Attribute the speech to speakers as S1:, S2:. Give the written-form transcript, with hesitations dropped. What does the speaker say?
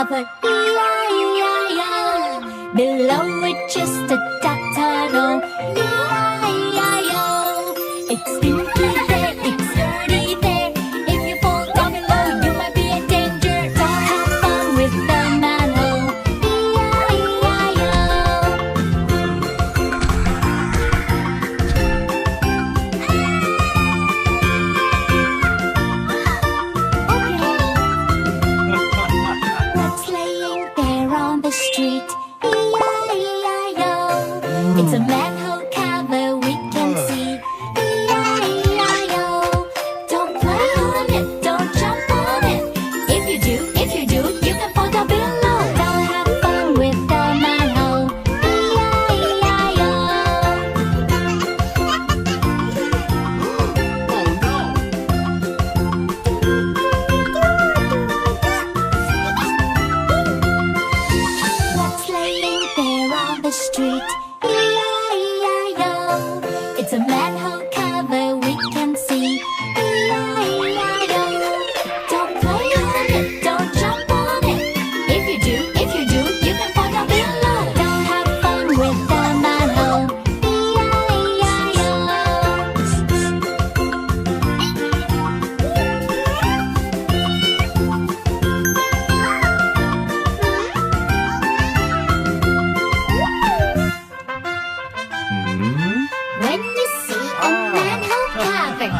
S1: cover, E-I-E-I-O. Below it just a duck tunnel, E-I-E-I-O. It's stinky there, it's dirty there. If you fall down below, you might be in danger. Don't have fun with the manhole, E-I-E-I-O. What's laying there on the street? E-I-E-I-O. It's a manhole cover we can see. E-I-E-I-O. Don't play on it, don't jump on it. If you do, you can fall down below. Don't have fun with the manhole. E-I-E-I-O. What's laying there on the street? E-I-E-I-O. It's a manhole cover we can see. E-I-E-I-O. Don't play on it, don't jump on it. If you do, you can fall down below. Don't have fun with the manhole. E-I-E-I-O. When you see a manhole cover,